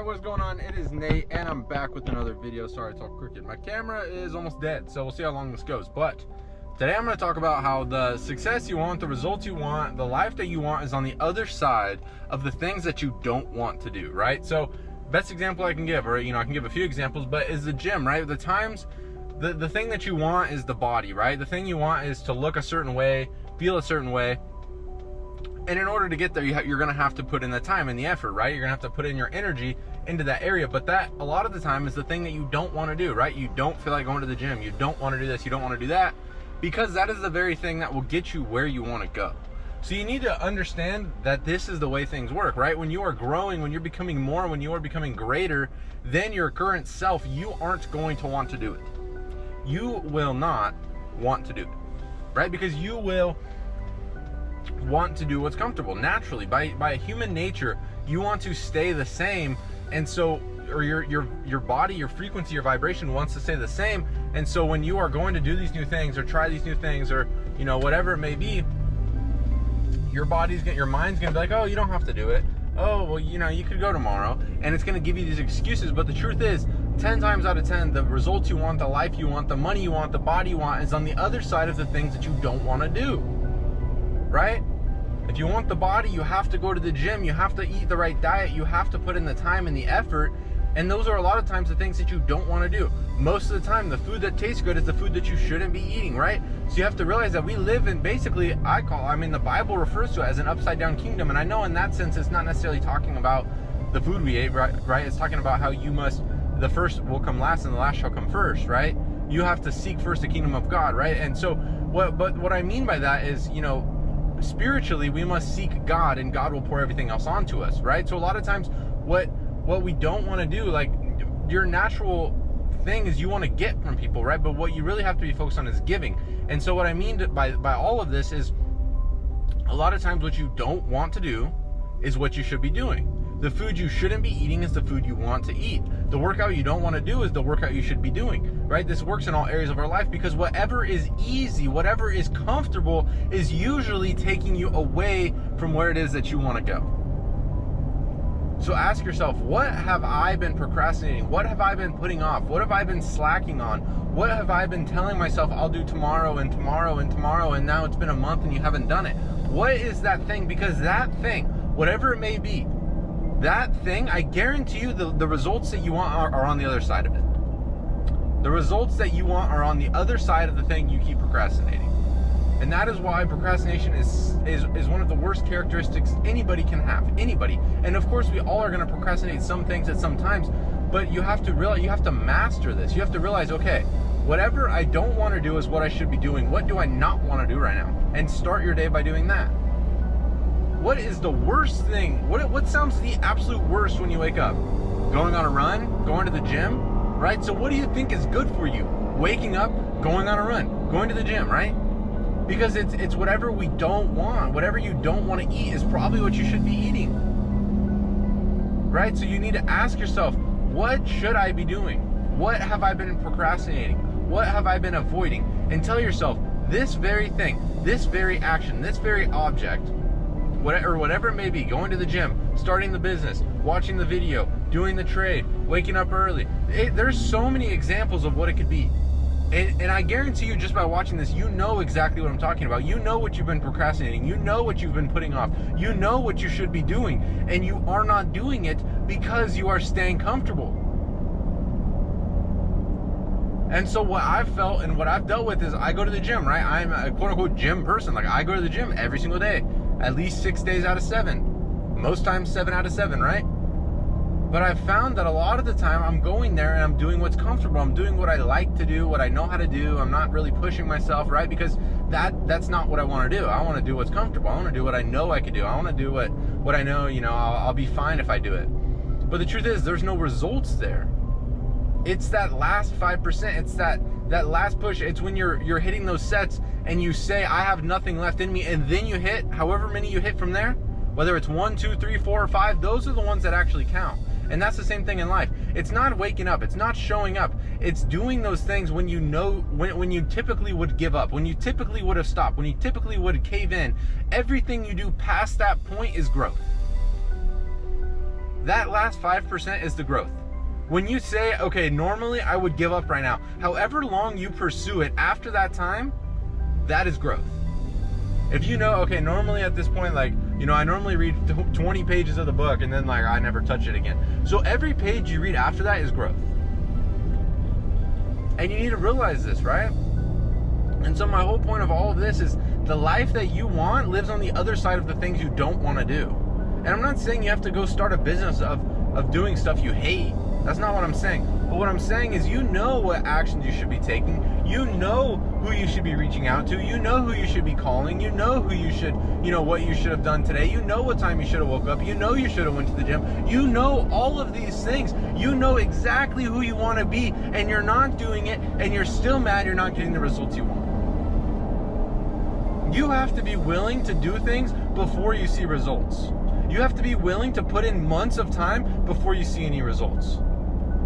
Alright, what's going on? It is Nate, and I'm back with another video. Sorry, it's all crooked. My camera is almost dead, so we'll see how long this goes. But today I'm going to talk about how the success you want, the results you want, the life that you want is on the other side of the things that you don't want to do, right? So, best example I can give, or I can give a few examples, but is the gym, right? The times, the thing that you want is the body, right? The thing you want is to look a certain way, feel a certain way. And in order to get there, you're going to have to put in the time and the effort, right? You're going to have to put in your energy into that area. But that, a lot of the time, is the thing that you don't want to do, right? You don't feel like going to the gym. You don't want to do this. You don't want to do that. Because that is the very thing that will get you where you want to go. So you need to understand that this is the way things work, right? When you are growing, when you're becoming more, when you are becoming greater than your current self, you aren't going to want to do it. You will not want to do it, right? Because you will want to do what's comfortable naturally. By human nature, you want to stay the same, and so, or your body, your frequency, your vibration wants to stay the same. And so when you are going to do these new things or try these new things, or whatever it may be, your mind's gonna be like, oh, you don't have to do it. Oh, well, you could go tomorrow, and it's gonna give you these excuses. But the truth is, 10 times out of 10, the results you want, the life you want, the money you want, the body you want is on the other side of the things that you don't want to do. Right? If you want the body, you have to go to the gym, you have to eat the right diet, you have to put in the time and the effort, and those are a lot of times the things that you don't want to do. Most of the time, the food that tastes good is the food that you shouldn't be eating, right? So you have to realize that we live in basically, the Bible refers to it as an upside down kingdom, and I know in that sense it's not necessarily talking about the food we ate, right? It's talking about how the first will come last and the last shall come first, right? You have to seek first the kingdom of God, right? And so, what I mean by that is, spiritually, we must seek God, and God will pour everything else onto us, right? So a lot of times, what we don't want to do, like, your natural thing is you want to get from people, right? But what you really have to be focused on is giving. And so what I mean by all of this is, a lot of times what you don't want to do is what you should be doing. The food you shouldn't be eating is the food you want to eat. The workout you don't want to do is the workout you should be doing, right? This works in all areas of our life, because whatever is easy, whatever is comfortable, is usually taking you away from where it is that you want to go. So ask yourself, what have I been procrastinating? What have I been putting off? What have I been slacking on? What have I been telling myself I'll do tomorrow and tomorrow and tomorrow, and now it's been a month and you haven't done it? What is that thing? Because that thing, whatever it may be, that thing, I guarantee you the results that you want are on the other side of it. The results that you want are on the other side of the thing you keep procrastinating. And that is why procrastination is one of the worst characteristics anybody can have. Anybody. And of course, we all are going to procrastinate some things at some times, but you have to realize, you have to master this. You have to realize, okay, whatever I don't want to do is what I should be doing. What do I not want to do right now? And start your day by doing that. What is the worst thing? What sounds the absolute worst when you wake up? Going on a run? Going to the gym? Right? So what do you think is good for you? Waking up, going on a run, going to the gym, right? Because it's whatever we don't want. Whatever you don't want to eat is probably what you should be eating. Right? So you need to ask yourself, what should I be doing? What have I been procrastinating? What have I been avoiding? And tell yourself, this very thing, this very action, this very object, whatever it may be, going to the gym, starting the business, watching the video, doing the trade, waking up early. There's so many examples of what it could be. And I guarantee you, just by watching this, you know exactly what I'm talking about. You know what you've been procrastinating. You know what you've been putting off. You know what you should be doing. And you are not doing it because you are staying comfortable. And so what I've felt and what I've dealt with is, I go to the gym, right? I'm a quote-unquote gym person. Like, I go to the gym every single day. At least 6 days out of 7. Most times 7 out of 7, right? But I've found that a lot of the time I'm going there and I'm doing what's comfortable. I'm doing what I like to do, what I know how to do. I'm not really pushing myself, right? Because that's not what I want to do. I want to do what's comfortable. I want to do what I know I can do. I want to do what I know, I'll be fine if I do it. But the truth is, there's no results there. It's that last 5%. It's that last push. It's when you're hitting those sets and you say, I have nothing left in me, and then you hit however many you hit from there, whether it's 1, 2, 3, 4, or 5, those are the ones that actually count. And that's the same thing in life. It's not waking up. It's not showing up. It's doing those things when you know, when you typically would give up, when you typically would have stopped, when you typically would cave in. Everything you do past that point is growth. That last 5% is the growth. When you say, okay, normally I would give up right now, however long you pursue it after that time, that is growth. If you know, okay, normally at this point, like, you know, I normally read 20 pages of the book and then like I never touch it again. So every page you read after that is growth. And you need to realize this, right? And so my whole point of all of this is the life that you want lives on the other side of the things you don't want to do. And I'm not saying you have to go start a business of doing stuff you hate. That's not what I'm saying. But what I'm saying is you know what actions you should be taking. You know who you should be reaching out to. You know who you should be calling. You know who you should, you know, what you should have done today. You know what time you should have woke up. You know you should have went to the gym. You know all of these things. You know exactly who you want to be, and you're not doing it, and you're still mad you're not getting the results you want. You have to be willing to do things before you see results. You have to be willing to put in months of time before you see any results.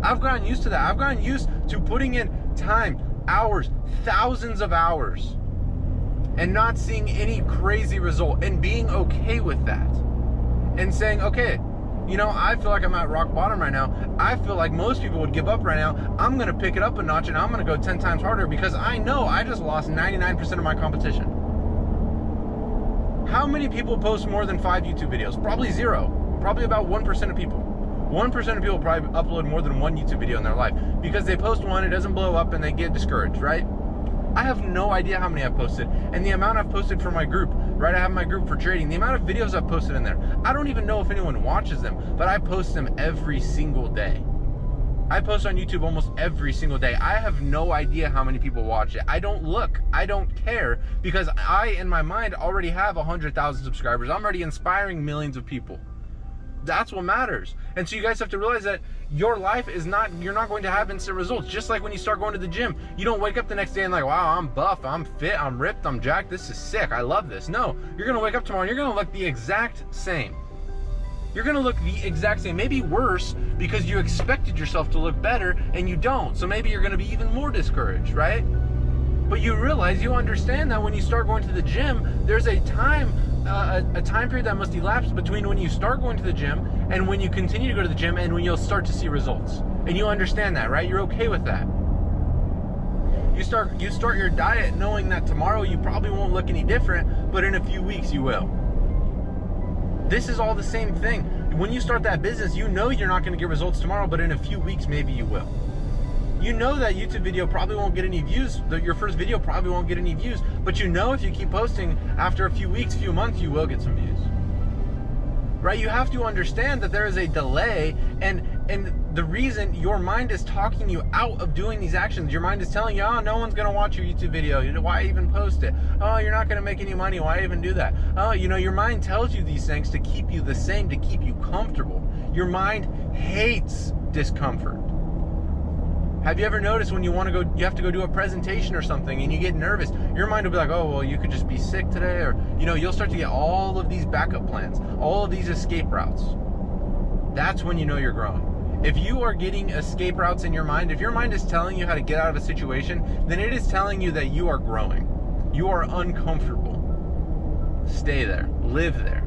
I've gotten used to that. I've gotten used to putting in time, hours, thousands of hours, and not seeing any crazy result, and being okay with that. And saying, okay, you know, I feel like I'm at rock bottom right now. I feel like most people would give up right now. I'm going to pick it up a notch and I'm going to go 10 times harder because I know I just lost 99% of my competition. How many people post more than 5 YouTube videos? Probably zero. Probably about 1% of people. 1% of people probably upload more than one YouTube video in their life because they post one, it doesn't blow up, and they get discouraged, right? I have no idea how many I've posted, and the amount I've posted for my group, right? I have my group for trading. The amount of videos I've posted in there, I don't even know if anyone watches them, but I post them every single day. I post on YouTube almost every single day. I have no idea how many people watch it. I don't look. I don't care because I, in my mind, already have 100,000 subscribers. I'm already inspiring millions of people. That's what matters. And so you guys have to realize that your life is not, you're not going to have instant results. Just like when you start going to the gym, you don't wake up the next day and like, wow, I'm buff, I'm fit, I'm ripped, I'm jacked, this is sick, I love this. No, you're gonna wake up tomorrow and you're gonna look the exact same. You're gonna look the exact same, maybe worse because you expected yourself to look better and you don't. So maybe you're gonna be even more discouraged, right? But you realize, you understand that when you start going to the gym, there's a time period that must elapse between when you start going to the gym and when you continue to go to the gym and when you'll start to see results. And you understand that, right? You're okay with that. You start your diet knowing that tomorrow you probably won't look any different, but in a few weeks you will. This is all the same thing. When you start that business, you know you're not going to get results tomorrow, but in a few weeks maybe you will. You know that YouTube video probably won't get any views, that your first video probably won't get any views, but you know if you keep posting, after a few weeks, few months, you will get some views. Right? You have to understand that there is a delay, and the reason your mind is talking you out of doing these actions, your mind is telling you, oh, no one's going to watch your YouTube video, why even post it? Oh, you're not going to make any money, why even do that? Oh, you know, your mind tells you these things to keep you the same, to keep you comfortable. Your mind hates discomfort. Have you ever noticed when you have to go do a presentation or something and you get nervous, your mind will be like, oh, well, you could just be sick today, or, you know, you'll start to get all of these backup plans, all of these escape routes. That's when you know you're growing. If you are getting escape routes in your mind, if your mind is telling you how to get out of a situation, then it is telling you that you are growing. You are uncomfortable. Stay there. Live there.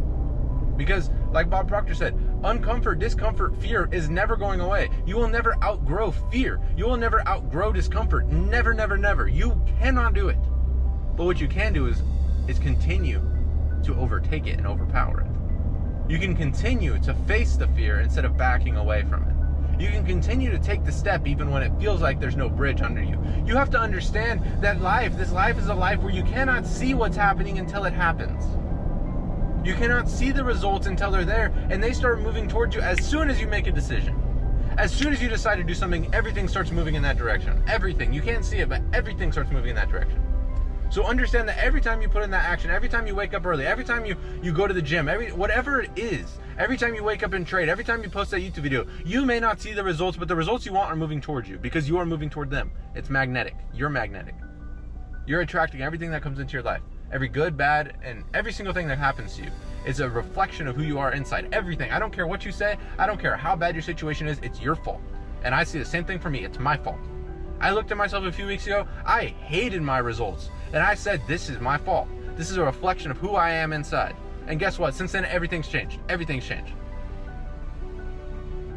Because, like Bob Proctor said, uncomfort, discomfort, fear is never going away. You will never outgrow fear. You will never outgrow discomfort. Never, never, never. You cannot do it. But what you can do is continue to overtake it and overpower it. You can continue to face the fear instead of backing away from it. You can continue to take the step even when it feels like there's no bridge under you. You have to understand that this life is a life where you cannot see what's happening until it happens. You cannot see the results until they're there, and they start moving towards you as soon as you make a decision. As soon as you decide to do something, everything starts moving in that direction. Everything. You can't see it, but everything starts moving in that direction. So understand that every time you put in that action, every time you wake up early, every time you go to the gym, whatever it is, every time you wake up and trade, every time you post that YouTube video, you may not see the results, but the results you want are moving towards you because you are moving toward them. It's magnetic. You're magnetic. You're attracting everything that comes into your life. Every good, bad, and every single thing that happens to you is a reflection of who you are inside. Everything. I don't care what you say. I don't care how bad your situation is. It's your fault. And I see the same thing for me. It's my fault. I looked at myself a few weeks ago. I hated my results. And I said, this is my fault. This is a reflection of who I am inside. And guess what? Since then, everything's changed. Everything's changed.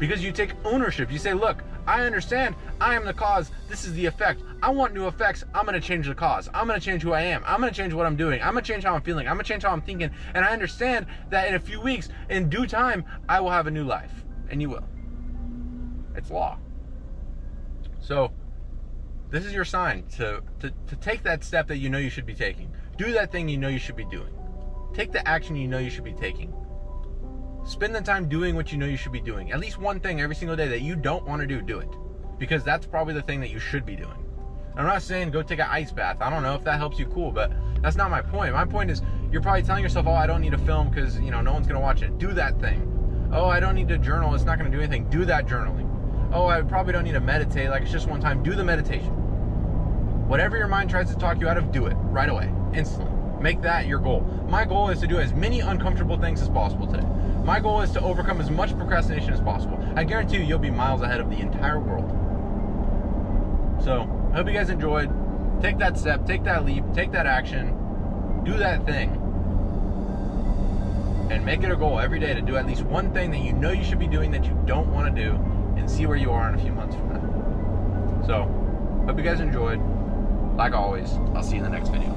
Because you take ownership. You say, look, I understand. I am the cause. This is the effect. I want new effects. I'm going to change the cause. I'm going to change who I am. I'm going to change what I'm doing. I'm going to change how I'm feeling. I'm going to change how I'm thinking. And I understand that in a few weeks, in due time, I will have a new life. And you will. It's law. So this is your sign to take that step that you know you should be taking. Do that thing you know you should be doing. Take the action you know you should be taking. Spend the time doing what you know you should be doing. At least one thing every single day that you don't want to do it. Because that's probably the thing that you should be doing. I'm not saying go take an ice bath. I don't know if that helps you, cool, but that's not my point. My point is, you're probably telling yourself, oh, I don't need to film because, you know, no one's going to watch it. Do that thing. Oh, I don't need to journal. It's not going to do anything. Do that journaling. Oh, I probably don't need to meditate. Like, it's just one time. Do the meditation. Whatever your mind tries to talk you out of, do it right away, instantly. Make that your goal. My goal is to do as many uncomfortable things as possible today. My goal is to overcome as much procrastination as possible. I guarantee you, you'll be miles ahead of the entire world. So, I hope you guys enjoyed. Take that step, take that leap, take that action, do that thing, and make it a goal every day to do at least one thing that you know you should be doing that you don't want to do, and see where you are in a few months from now. So, hope you guys enjoyed. Like always, I'll see you in the next video.